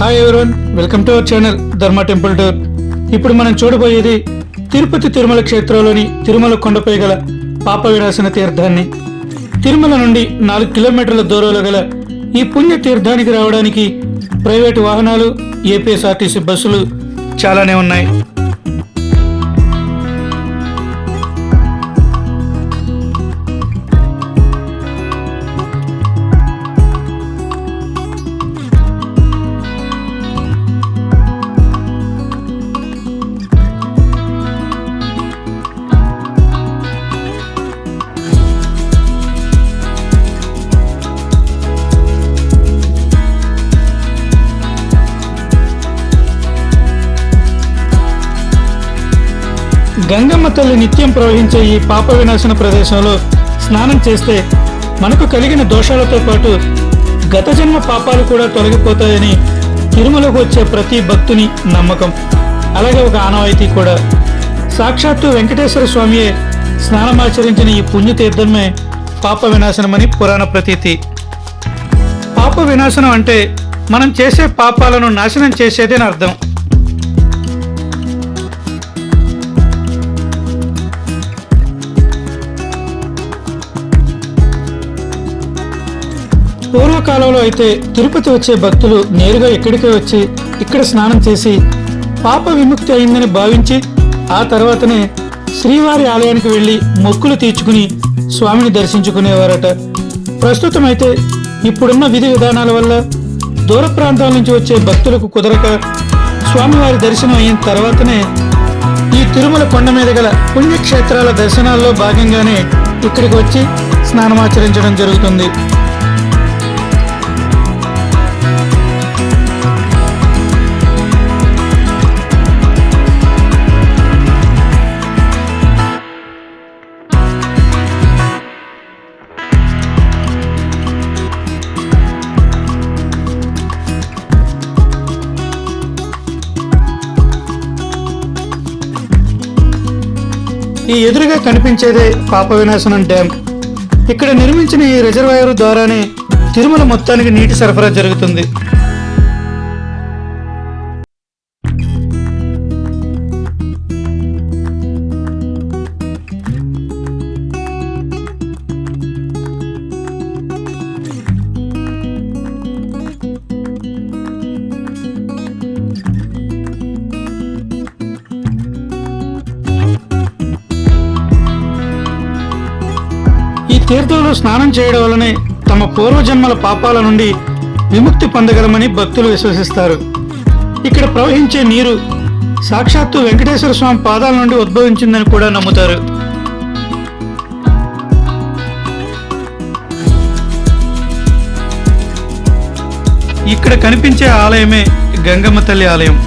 Hi everyone, welcome to our channel ధర్మ temple tour. ఇప్పుడు మనం చూడబోయేది తిరుపతి తిరుమల క్షేత్రంలోని తిరుమల కొండపై గల పాప వినాశన తీర్థాన్ని. తిరుమల నుండి 4 కిలోమీటర్ల దూరంలో గల ఈ పుణ్య తీర్థానికి రావడానికి ప్రైవేటు వాహనాలు, ఏపీఎస్ఆర్టీసీ బస్సులు చాలానే ఉన్నాయి. గంగమ్మ తల్లి నిత్యం ప్రవహించే ఈ పాప వినాశన ప్రదేశంలో స్నానం చేస్తే మనకు కలిగిన దోషాలతో పాటు గత జన్మ పాపాలు కూడా తొలగిపోతాయని తిరుమలకు వచ్చే ప్రతి భక్తుని నమ్మకం. అలాగే ఒక ఆనవాయితీ కూడా. సాక్షాత్తు వెంకటేశ్వర స్వామియే స్నానమాచరించిన ఈ పుణ్యతీర్థమే పాప వినాశనమని పురాణ ప్రతీతి. పాప వినాశనం అంటే మనం చేసే పాపాలను నాశనం చేసేదని అర్థం. పూర్వకాలంలో అయితే తిరుపతి వచ్చే భక్తులు నేరుగా ఇక్కడికే వచ్చి ఇక్కడ స్నానం చేసి పాప విముక్తి అయిందని భావించి ఆ తర్వాతనే శ్రీవారి ఆలయానికి వెళ్ళి మొక్కులు తీర్చుకుని స్వామిని దర్శించుకునేవారట. ప్రస్తుతం అయితే ఇప్పుడున్న విధి విధానాల వల్ల దూర ప్రాంతాల నుంచి వచ్చే భక్తులకు కుదరక స్వామివారి దర్శనం అయిన తర్వాతనే ఈ తిరుమల కొండ మీద గల పుణ్యక్షేత్రాల దర్శనాల్లో భాగంగానే ఇక్కడికి వచ్చి స్నానమాచరించడం జరుగుతుంది. ఈ ఎదురుగా కనిపించేదే పాప వినాశనం డ్యామ్. ఇక్కడ నిర్మించిన ఈ రిజర్వాయర్ ద్వారానే తిరుమల మొత్తానికి నీటి సరఫరా జరుగుతుంది. ఈ తీర్థంలో స్నానం చేయడం వల్లనే తమ పూర్వజన్మల పాపాల నుండి విముక్తి పొందగలమని భక్తులు విశ్వసిస్తారు. ఇక్కడ ప్రవహించే నీరు సాక్షాత్తు వెంకటేశ్వర స్వామి పాదాల నుండి ఉద్భవించిందని కూడా నమ్ముతారు. ఇక్కడ కనిపించే ఆలయమే గంగమ్మ తల్లి ఆలయం.